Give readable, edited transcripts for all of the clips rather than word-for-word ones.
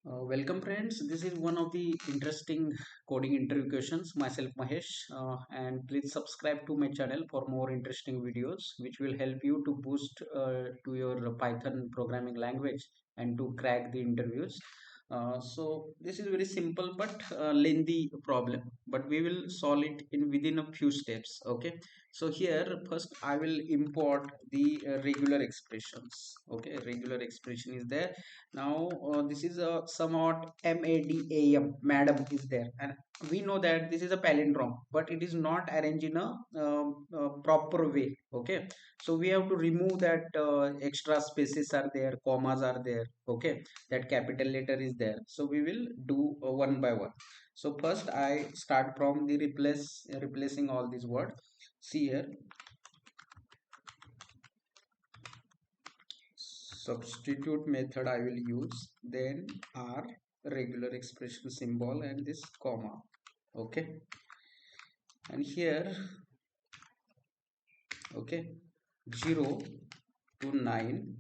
Welcome friends, this is one of the interesting coding interview questions. Myself Mahesh, and please subscribe to my channel for more interesting videos which will help you to boost to your Python programming language and to crack the interviews. So this is very simple but lengthy problem, but we will solve it in within a few steps. Okay, so here first I will import the regular expressions. Okay, regular expression is there. Now this is a somewhat madam is there, and we know that this is a palindrome, but it is not arranged in a proper way. Okay, so we have to remove that extra spaces are there, commas are there. Okay, that capital letter is there, so we will do one by one. So first I start from the replacing all these words. See here, substitute method I will use, then R, regular expression symbol, and this comma. Okay, and here, okay, 0 to 9,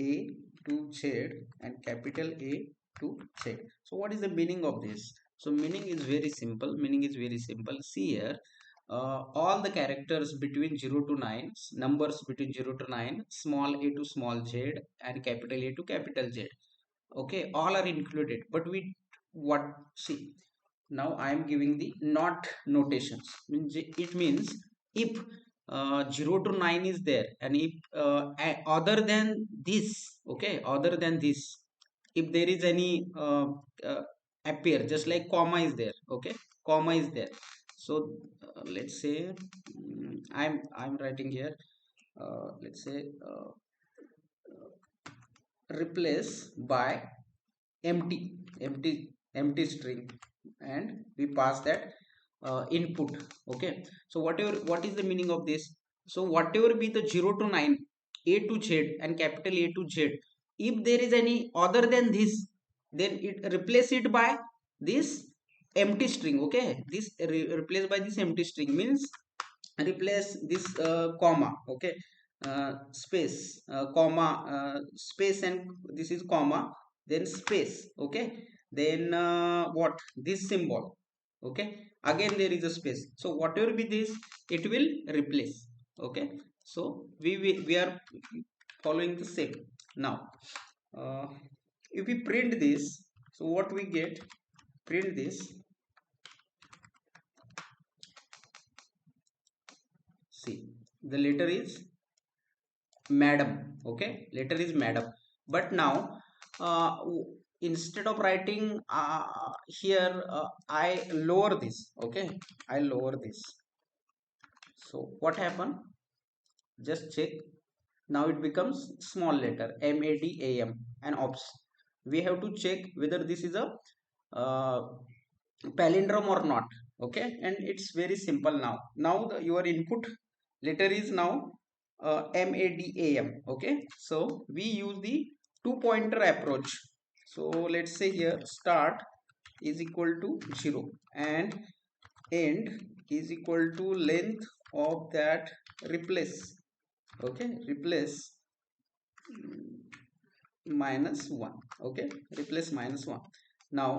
A to Z, and capital A to Z. So what is the meaning of this? So meaning is very simple. See here, all the characters between 0 to 9, numbers between 0 to 9, small a to small z, and capital A to capital Z. Okay, all are included, but we what see, now I am giving the not notations. It means if 0 to 9 is there, and if other than this, okay, other than this, if there is any uh, appear, just like comma is there. Okay, comma is there. So let's say, I'm writing here, let's say, replace by empty empty empty string, and we pass that input. Okay, so what is the meaning of this? So whatever be the 0 to 9, A to Z, and capital A to Z, if there is any other than this, then it replace it by this empty string. Okay, this replaced by this empty string means replace this comma. Okay, space, comma, space, and this is comma, then space. Okay, then what, this symbol. Okay, again there is a space, so whatever be this, it will replace. Okay, so we are following the same. Now uh, if we print this, so what we get, print this. See, the letter is madam. Okay, letter is madam, but now instead of writing here, I lower this. Okay, I lower this. So what happened, just check. Now it becomes small letter madam, and ops. We have to check whether this is a uh, palindrome or not. Okay, and it's very simple. Now your input letter is now madam. Okay, so we use the two pointer approach. So let's say here, start is equal to 0, and end is equal to length of that replace. Okay, replace minus 1. Okay, replace minus 1. Now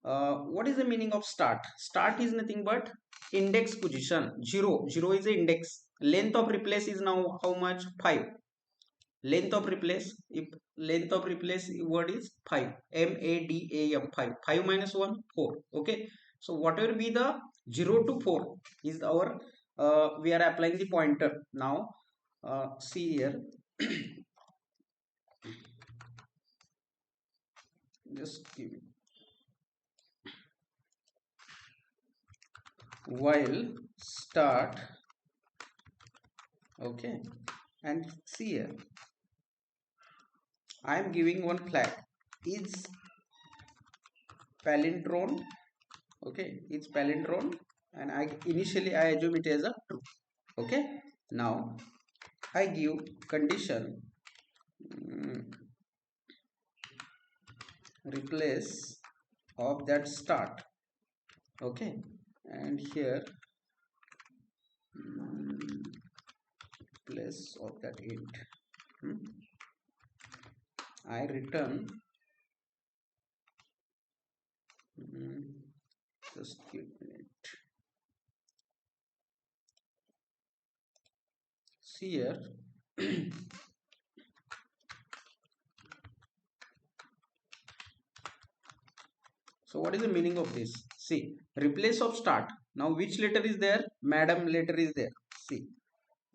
what is the meaning of start? Start is nothing but index position. 0 is the index. Length of replace is now how much? 5. Length of replace, if length of replace word is 5, madam, 5. 5 minus 1, 4. Okay, so whatever be the 0 to 4 is our we are applying the pointer. Now see here, just give it, while start. Okay, and see here, I am giving one flag, is palindrome. Okay, it's palindrome, and I initially I assume it as a true. Okay, now I give condition, replace of that start. Okay, and here, place of that int. I return Mm, just give me a minute. See here. So what is the meaning of this? See, replace of start. Now which letter is there? Madam letter is there. See,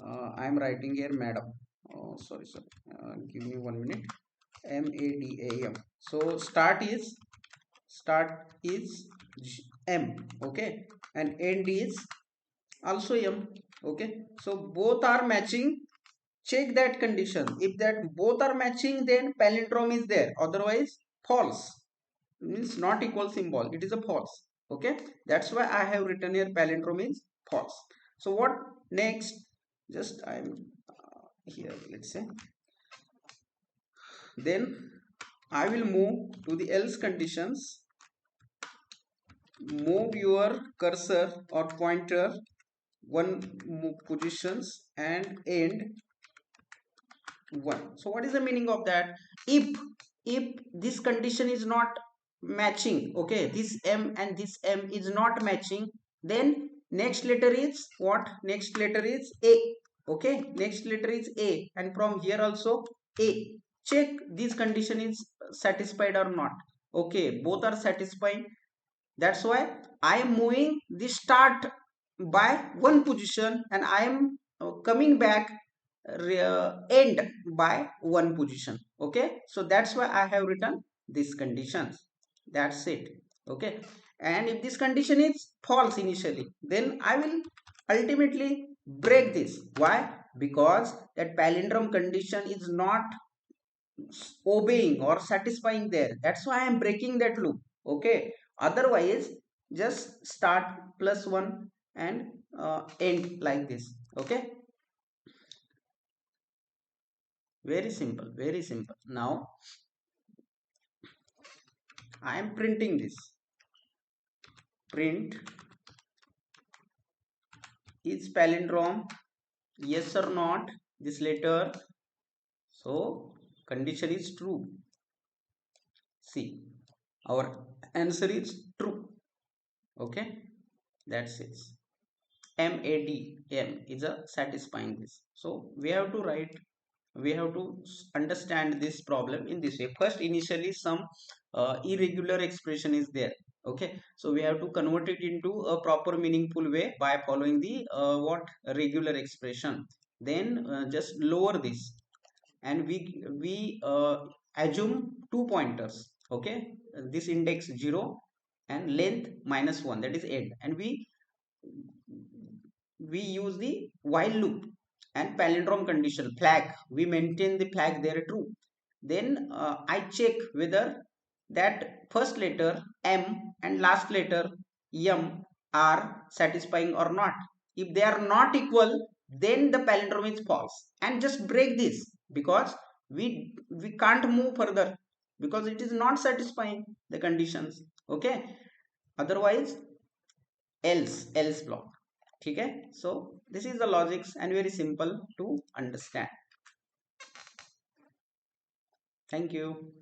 I am writing here madam. Oh, sorry, sorry. Give me 1 minute. M-A-D-A-M. So start is M. Okay, and end is also M. Okay, so both are matching. Check that condition. If that both are matching, then palindrome is there. Otherwise, false. Means not equal symbol. It is a false. Okay, that's why I have written here palindrome is false. So what next? Just I'm here. Let's say then I will move to the else conditions. Move your cursor or pointer one positions and end one. So what is the meaning of that? If this condition is not matching, okay, this M and this M is not matching, then next letter is what? Next letter is A. Okay, next letter is A, and from here also A. Check this condition is satisfied or not. Okay, both are satisfying. That's why I am moving the start by one position, and I am coming back end by one position. Okay, so that's why I have written these conditions. That's it. Okay, and if this condition is false initially, then I will ultimately break this. Why? Because that palindrome condition is not obeying or satisfying there. That's why I am breaking that loop. Okay, otherwise just start plus one and end like this. Okay, very simple, very simple. Now I am printing this. Print is palindrome, yes or not, this letter. So condition is true. See, our answer is true. Okay, that's it. MADM is a satisfying this. So we have to write, we have to understand this problem in this way. First, initially some irregular expression is there. Okay, so we have to convert it into a proper meaningful way by following the what regular expression. Then just lower this, and we assume two pointers. Okay, this index 0 and length -1, that is end, and we use the while loop and palindrome condition flag. We maintain the flag there true. Then I check whether that first letter M and last letter M are satisfying or not. If they are not equal, then the palindrome is false, and just break this, because we can't move further, because it is not satisfying the conditions. Okay, otherwise else block. Okay, so this is the logics and very simple to understand. Thank you.